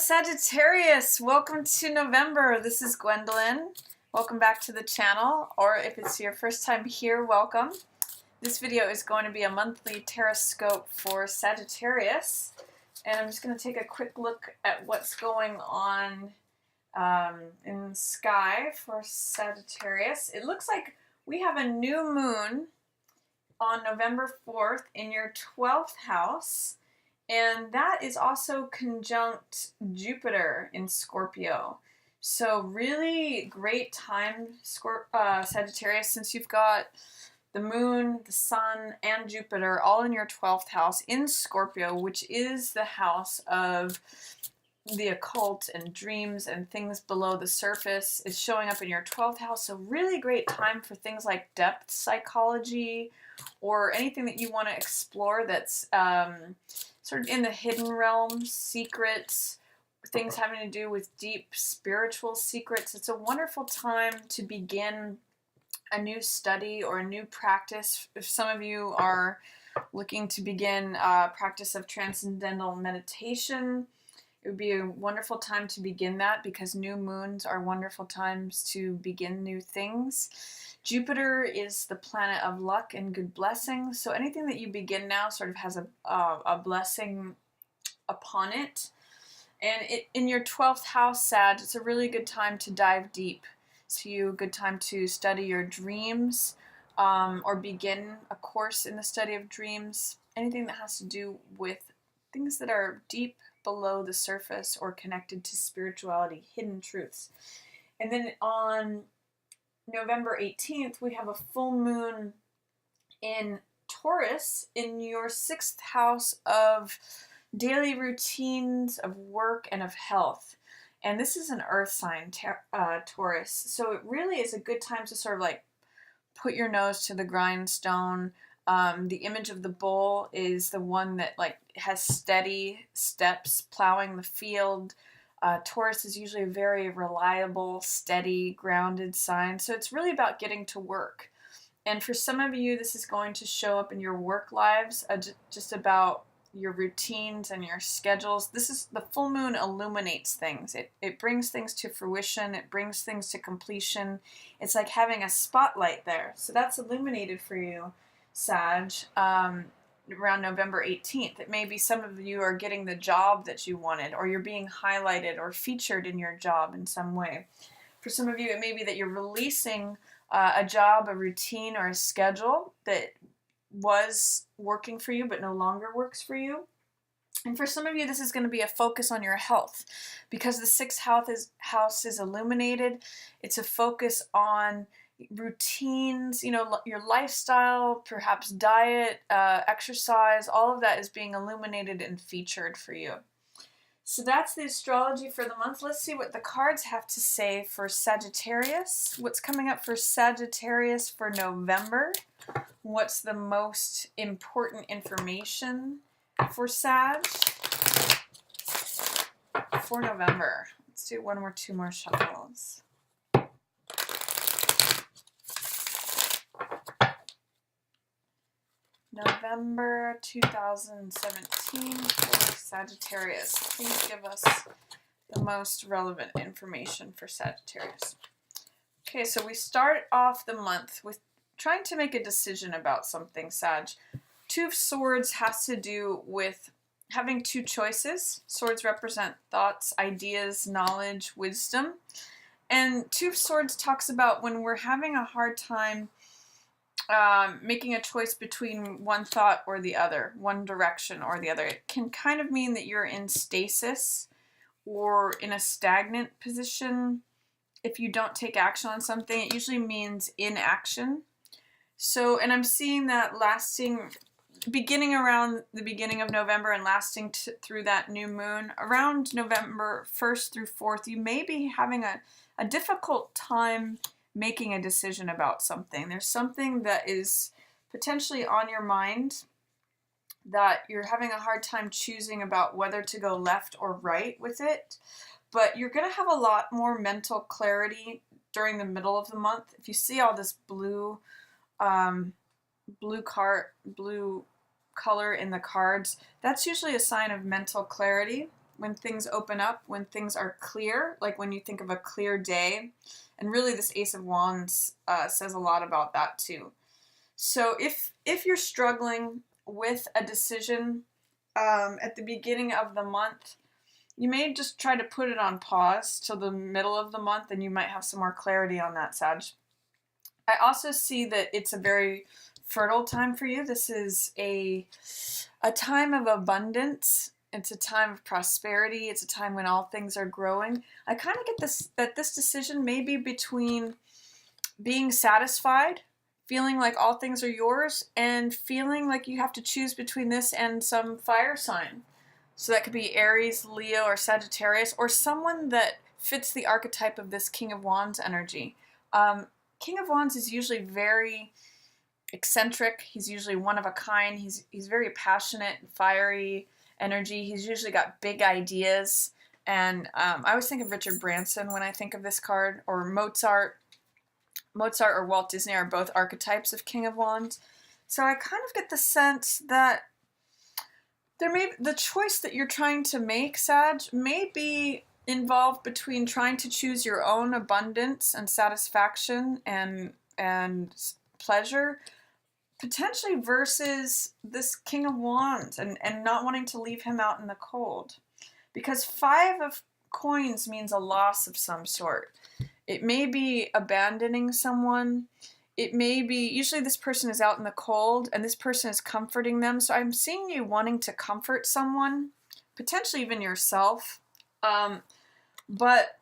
Sagittarius, welcome to November. This is Gwendolyn. Welcome back to the channel, or if it's your first time here, welcome. This video is going to be a monthly Tarotscope for Sagittarius, and I'm just going to take a quick look at what's going on in the sky for Sagittarius. It looks like we have a new moon on November 4th in your 12th house. And that is also conjunct Jupiter in Scorpio. So really great time, Sagittarius, since you've got the moon, the sun, and Jupiter all in your 12th house in Scorpio, which is the house of the occult and dreams and things below the surface. It's showing up in your 12th house. So really great time for things like depth psychology or anything that you want to explore that's sort of in the hidden realms, secrets, things having to do with deep spiritual secrets. It's a wonderful time to begin a new study or a new practice. If some of you are looking to begin a practice of transcendental meditation, it would be a wonderful time to begin that because new moons are wonderful times to begin new things. Jupiter is the planet of luck and good blessings, so anything that you begin now sort of has a blessing upon it. And in your 12th house, Sag, it's a really good time to dive deep. It's a good time to study your dreams or begin a course in the study of dreams. Anything that has to do with things that are deep below the surface or connected to spirituality, hidden truths. And then on November 18th, we have a full moon in Taurus in your 6th house of daily routines, of work, and of health. And this is an earth sign, Taurus. So it really is a good time to sort of like put your nose to the grindstone. The image of the bull is the one that like has steady steps plowing the field. Taurus is usually a very reliable, steady, grounded sign. So it's really about getting to work. And for some of you, this is going to show up in your work lives, just about your routines and your schedules. The full moon illuminates things. It brings things to fruition. It brings things to completion. It's like having a spotlight there. So that's illuminated for you, Sag. Around November 18th. It may be some of you are getting the job that you wanted, or you're being highlighted or featured in your job in some way. For some of you, it may be that you're releasing a job, a routine, or a schedule that was working for you but no longer works for you. And for some of you, this is going to be a focus on your health because the 6th house is illuminated. It's a focus on routines, your lifestyle, perhaps diet, exercise, all of that is being illuminated and featured for you. So that's the astrology for the month. Let's see what the cards have to say for Sagittarius. What's coming up for Sagittarius for November? What's the most important information for Sag for November? Let's do one or two more shuffles. November 2017 for Sagittarius. Please give us the most relevant information for Sagittarius. Okay, so we start off the month with trying to make a decision about something, Sag. 2 of Swords has to do with having 2 choices. Swords represent thoughts, ideas, knowledge, wisdom. And 2 of Swords talks about when we're having a hard time making a choice between one thought or the other, one direction or the other. It can kind of mean that you're in stasis or in a stagnant position. If you don't take action on something, it usually means inaction. So, and I'm seeing that beginning around the beginning of November and lasting through that new moon. Around November 1st through 4th, you may be having a difficult time making a decision about something. There's something that is potentially on your mind that you're having a hard time choosing about whether to go left or right with it. But you're going to have a lot more mental clarity during the middle of the month. If you see all this blue color in the cards, that's usually a sign of mental clarity. when things open up, when things are clear, like when you think of a clear day. And really this Ace of Wands says a lot about that too. So if you're struggling with a decision at the beginning of the month, you may just try to put it on pause till the middle of the month, and you might have some more clarity on that, Sag. I also see that it's a very fertile time for you. This is a time of abundance. It's a time of prosperity. It's a time when all things are growing. I kind of get this decision may be between being satisfied, feeling like all things are yours, and feeling like you have to choose between this and some fire sign. So that could be Aries, Leo, or Sagittarius, or someone that fits the archetype of this King of Wands energy. King of Wands is usually very eccentric. He's usually one of a kind. He's very passionate, fiery energy. He's usually got big ideas. And I always think of Richard Branson when I think of this card, or Mozart. Mozart or Walt Disney are both archetypes of King of Wands. So I kind of get the sense that the choice that you're trying to make, Sag, may be involved between trying to choose your own abundance and satisfaction and pleasure, potentially, versus this King of Wands and not wanting to leave him out in the cold. Because 5 of coins means a loss of some sort. It may be abandoning someone. It may be, usually this person is out in the cold and this person is comforting them. So I'm seeing you wanting to comfort someone, potentially even yourself. But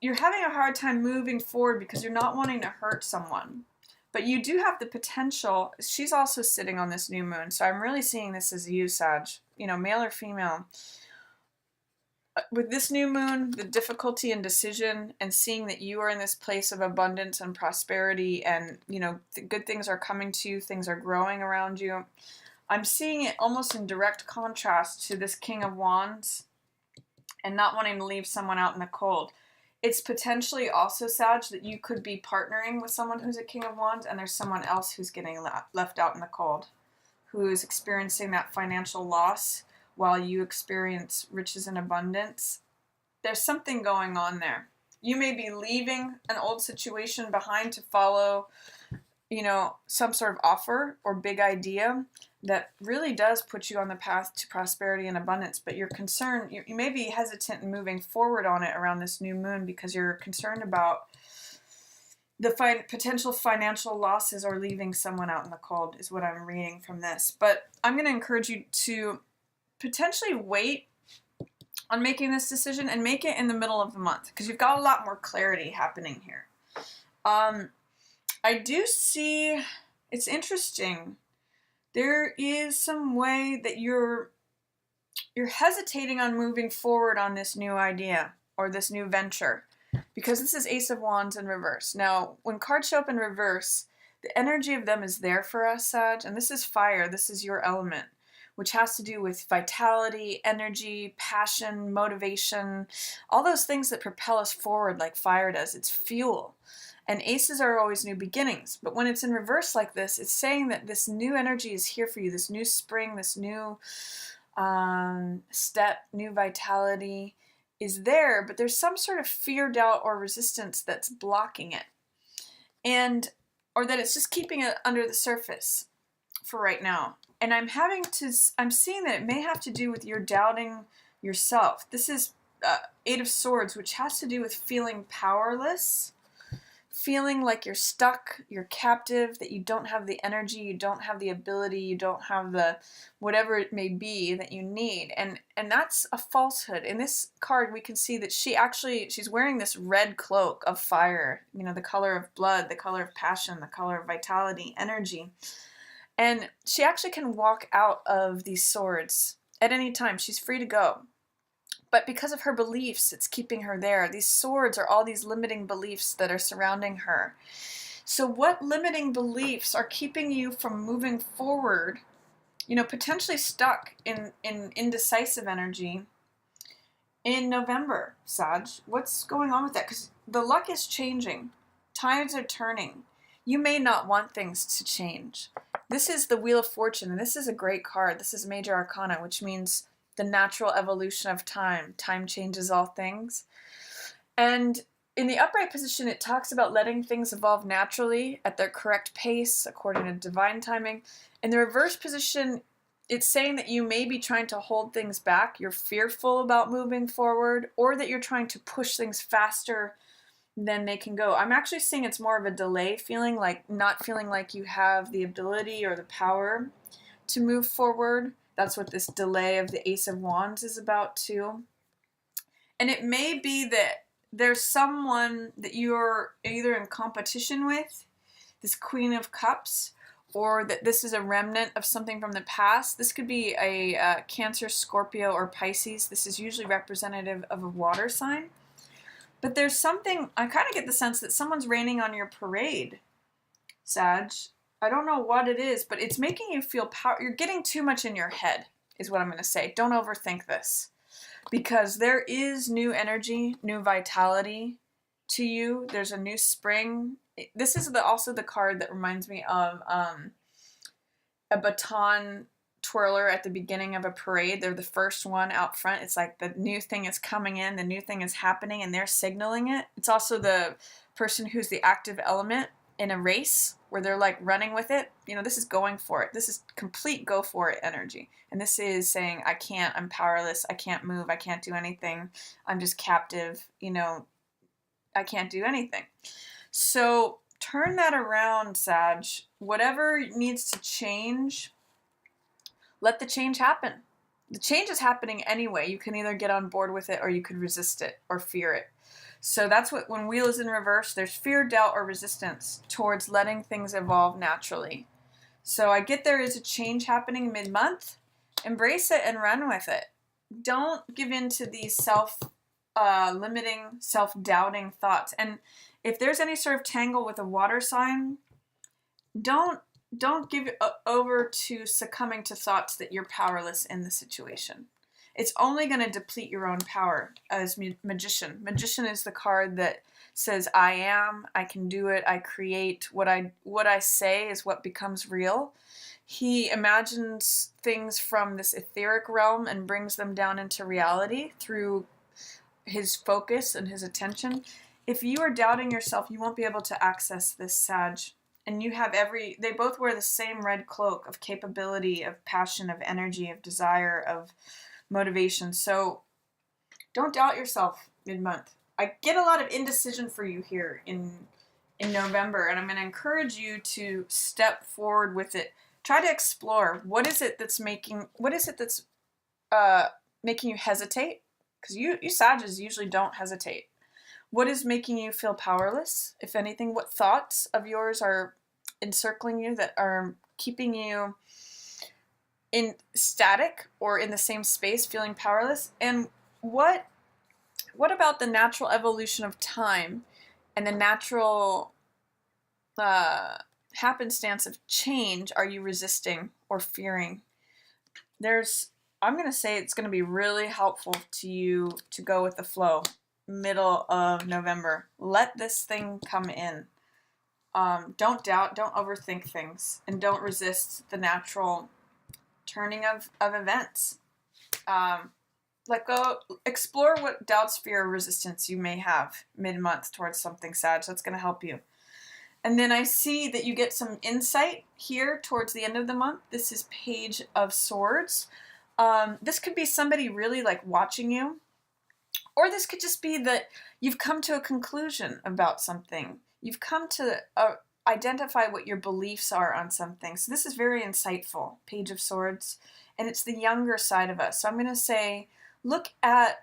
you're having a hard time moving forward because you're not wanting to hurt someone. But you do have the potential. She's also sitting on this new moon. So I'm really seeing this as you, Sag, male or female. With this new moon, the difficulty in decision and seeing that you are in this place of abundance and prosperity and, the good things are coming to you, things are growing around you. I'm seeing it almost in direct contrast to this King of Wands and not wanting to leave someone out in the cold. It's potentially also, Sag, that you could be partnering with someone who's a King of Wands and there's someone else who's getting left out in the cold, who's experiencing that financial loss while you experience riches and abundance. There's something going on there. You may be leaving an old situation behind to follow, some sort of offer or big idea that really does put you on the path to prosperity and abundance, but you're concerned, you may be hesitant in moving forward on it around this new moon because you're concerned about the potential financial losses or leaving someone out in the cold is what I'm reading from this. But I'm going to encourage you to potentially wait on making this decision and make it in the middle of the month because you've got a lot more clarity happening here. I do see, it's interesting, there is some way that you're hesitating on moving forward on this new idea or this new venture because this is Ace of Wands in reverse. Now, when cards show up in reverse, the energy of them is there for us, Sag, and this is fire, this is your element, which has to do with vitality, energy, passion, motivation, all those things that propel us forward like fire does. It's fuel. And aces are always new beginnings. But when it's in reverse like this, it's saying that this new energy is here for you, this new spring, this new step, new vitality is there, but there's some sort of fear, doubt, or resistance that's blocking it. Or that it's just keeping it under the surface for right now. And I'm seeing that it may have to do with your doubting yourself. This is 8 of Swords, which has to do with feeling powerless, feeling like you're stuck, you're captive, that you don't have the energy, you don't have the ability, you don't have the whatever it may be that you need. And that's a falsehood. In this card, we can see that she's wearing this red cloak of fire, the color of blood, the color of passion, the color of vitality, energy. And she actually can walk out of these swords at any time. She's free to go. But because of her beliefs, it's keeping her there. These swords are all these limiting beliefs that are surrounding her. So what limiting beliefs are keeping you from moving forward, potentially stuck in indecisive energy in November, Sag? What's going on with that? Because the luck is changing. Tides are turning. You may not want things to change. This is the Wheel of Fortune, and this is a great card. This is Major Arcana, which means the natural evolution of time. Time changes all things. And in the upright position, it talks about letting things evolve naturally at their correct pace, according to divine timing. In the reverse position, it's saying that you may be trying to hold things back. You're fearful about moving forward, or that you're trying to push things faster than they can go. I'm actually seeing it's more of a delay feeling, like not feeling like you have the ability or the power to move forward. That's what this delay of the Ace of Wands is about too. And it may be that there's someone that you're either in competition with, this Queen of Cups, or that this is a remnant of something from the past. This could be a Cancer, Scorpio, or Pisces. This is usually representative of a water sign. But there's something, I kind of get the sense that someone's raining on your parade, Sag. I don't know what it is, but it's making you feel power. You're getting too much in your head, is what I'm going to say. Don't overthink this. Because there is new energy, new vitality to you. There's a new spring. This is also the card that reminds me of a baton twirler at the beginning of a parade. They're the first one out front. It's like the new thing is coming in, the new thing is happening, and they're signaling it. It's also the person who's the active element in a race where they're like running with it. You know, this is going for it. This is complete go for it energy. And this is saying, I can't, I'm powerless, I can't move, I can't do anything, I'm just captive, you know, I can't do anything. So turn that around, Sag. Whatever needs to change, let the change happen. The change is happening anyway. You can either get on board with it or you could resist it or fear it. So that's what, when wheel is in reverse, there's fear, doubt, or resistance towards letting things evolve naturally. So I get there is a change happening mid-month. Embrace it and run with it. Don't give in to these self-limiting, self-doubting thoughts. And if there's any sort of tangle with a water sign, don't give over to succumbing to thoughts that you're powerless in the situation. It's only going to deplete your own power as magician. Magician is the card that says, I am, I can do it, I create. What I say is what becomes real. He imagines things from this etheric realm and brings them down into reality through his focus and his attention. If you are doubting yourself, you won't be able to access this, Sag. And you have they both wear the same red cloak of capability, of passion, of energy, of desire, of motivation. So don't doubt yourself mid-month. I get a lot of indecision for you here in November, and I'm going to encourage you to step forward with it. Try to explore what is it that's making you hesitate, because you Sagittarius usually don't hesitate. What is making you feel powerless, if anything? What thoughts of yours are encircling you that are keeping you in static or in the same space, feeling powerless? And what about the natural evolution of time and the natural happenstance of change are you resisting or fearing? I'm going to say it's going to be really helpful to you to go with the flow. Middle of November. Let this thing come in. Don't doubt, don't overthink things, and don't resist the natural turning of events. Let go, explore what doubts, fear, or resistance you may have mid-month towards something, Sag. That's going to help you. And then I see that you get some insight here towards the end of the month. This is Page of Swords. This could be somebody really like watching you. Or this could just be that you've come to a conclusion about something. You've come to identify what your beliefs are on something. So this is very insightful, Page of Swords. And it's the younger side of us. So I'm going to say, look at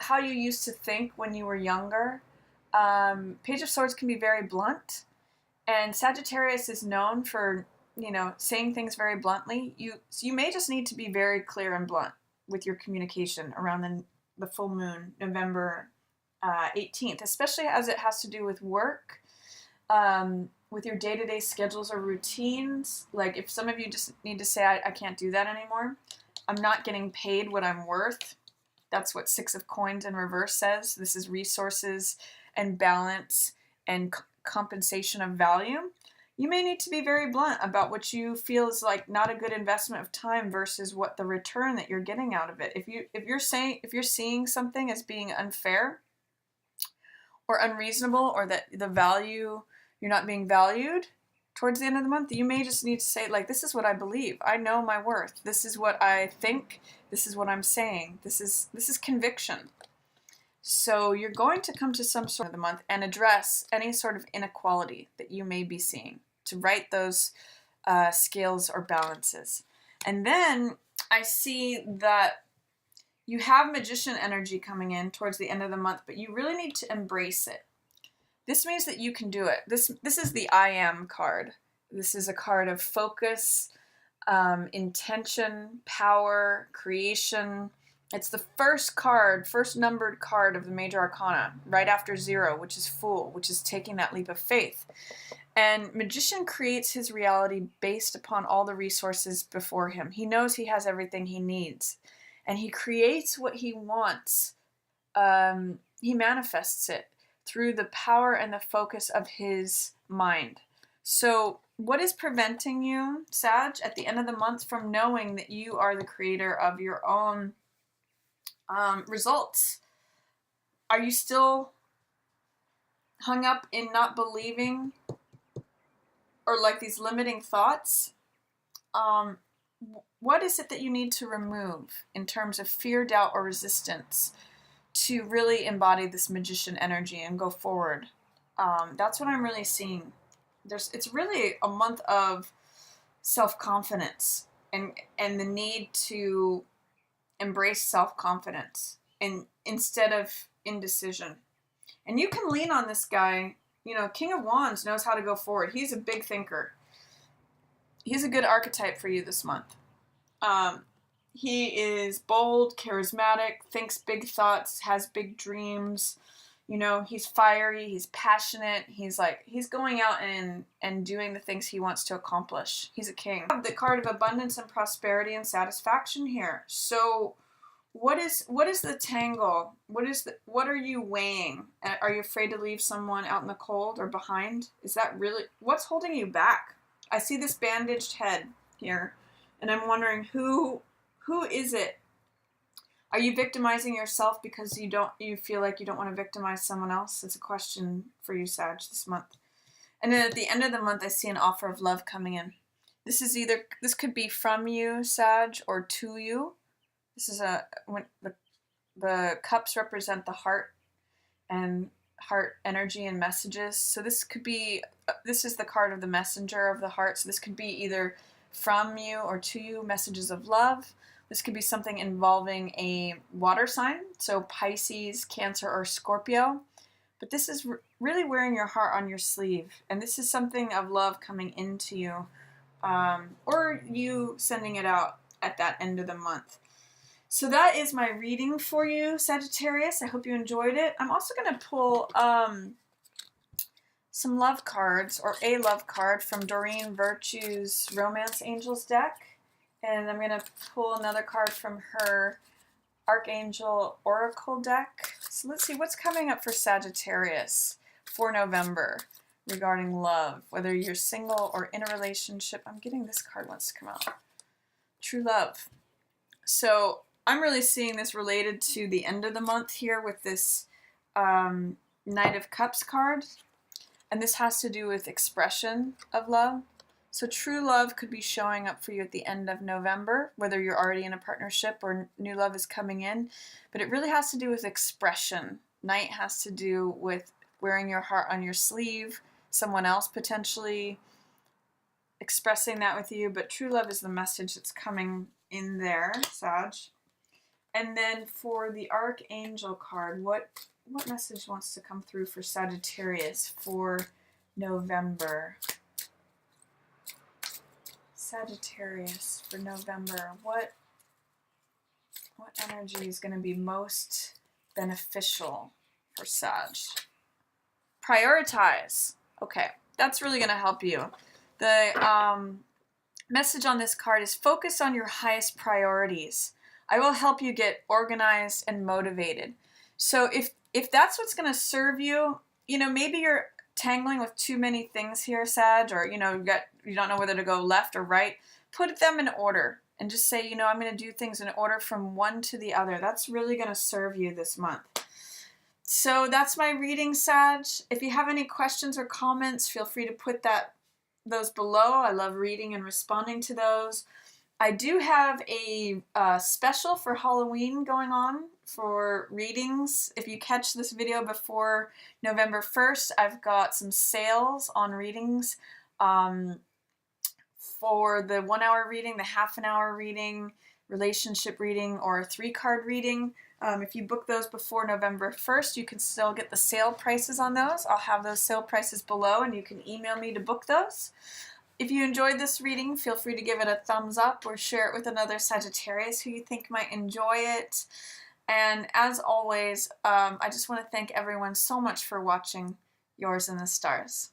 how you used to think when you were younger. Page of Swords can be very blunt. And Sagittarius is known for, saying things very bluntly. So you may just need to be very clear and blunt with your communication around the full moon, November 18th, especially as it has to do with work, with your day-to-day schedules or routines. Like if some of you just need to say, I can't do that anymore. I'm not getting paid what I'm worth. That's what Six of Coins in reverse says. This is resources and balance and compensation of value. you may need to be very blunt about what you feel is like not a good investment of time versus what the return that you're getting out of it. If you're seeing something as being unfair or unreasonable, or that the value, you're not being valued towards the end of the month, you may just need to say, like, this is what I believe. I know my worth. This is what I think. This is what I'm saying. This is conviction. So you're going to come to some sort of the month and address any sort of inequality that you may be seeing, to right those scales or balances. And then I see that you have magician energy coming in towards the end of the month, but you really need to embrace it. This means that you can do it. This is the I Am card. This is a card of focus, intention, power, creation. It's the first numbered card of the major arcana, right after 0, which is Fool, which is taking that leap of faith. And magician creates his reality based upon all the resources before him. He knows he has everything he needs, and he creates what he wants. He manifests it through the power and the focus of his mind. So what is preventing you, Sag, at the end of the month from knowing that you are the creator of your own results? Are you still hung up in not believing, or like these limiting thoughts? What is it that you need to remove in terms of fear, doubt, or resistance to really embody this magician energy and go forward? That's what I'm really seeing. It's really a month of self-confidence and the need to embrace self-confidence and instead of indecision. And you can lean on this guy. You know, King of Wands knows how to go forward. He's a big thinker. He's a good archetype for you this month. He is bold, charismatic, thinks big thoughts, has big dreams. You know, he's fiery, he's passionate. He's going out and doing the things he wants to accomplish. He's a king. The card of abundance and prosperity and satisfaction here. So what is the tangle? What are you weighing? Are you afraid to leave someone out in the cold or behind? Is that really what's holding you back? I see this bandaged head here, and I'm wondering who is it? Are you victimizing yourself because you feel like you don't want to victimize someone else? It's a question for you, Sag, this month. And then at the end of the month, I see an offer of love coming in. This could be from you, Sag, or to you. This is when the cups represent the heart and heart energy and messages. So this is the card of the messenger of the heart. So this could be either from you or to you, messages of love. This could be something involving a water sign, so Pisces, Cancer, or Scorpio. But this is really wearing your heart on your sleeve, and this is something of love coming into you, or you sending it out at that end of the month. So that is my reading for you, Sagittarius. I hope you enjoyed it. I'm also going to pull some love cards, or a love card from Doreen Virtue's Romance Angels deck. And I'm going to pull another card from her Archangel Oracle deck. So let's see what's coming up for Sagittarius for November regarding love, whether you're single or in a relationship. I'm getting this card wants to come out. True love. So I'm really seeing this related to the end of the month here with this Knight of Cups card. And this has to do with expression of love. So true love could be showing up for you at the end of November, whether you're already in a partnership or new love is coming in. But it really has to do with expression. Knight has to do with wearing your heart on your sleeve, someone else potentially expressing that with you. But true love is the message that's coming in there, Sag. And then for the Archangel card, what message wants to come through for Sagittarius for November? Sagittarius for November. What energy is going to be most beneficial for Sag? Prioritize. Okay, that's really going to help you. The message on this card is focus on your highest priorities. I will help you get organized and motivated. So if that's what's going to serve you, you know, maybe tangling with too many things here, Sag, or you don't know whether to go left or right, put them in order and just say, I'm going to do things in order from one to the other. That's really going to serve you this month. So that's my reading, Sag. If you have any questions or comments, feel free to put those below. I love reading and responding to those. I do have a special for Halloween going on for readings. If you catch this video before November 1st, I've got some sales on readings for the 1 hour reading, the half an hour reading, relationship reading, or a 3-card reading. If you book those before November 1st, you can still get the sale prices on those. I'll have those sale prices below and you can email me to book those. If you enjoyed this reading, feel free to give it a thumbs up or share it with another Sagittarius who you think might enjoy it. And as always, I just want to thank everyone so much for watching Yours in the Stars.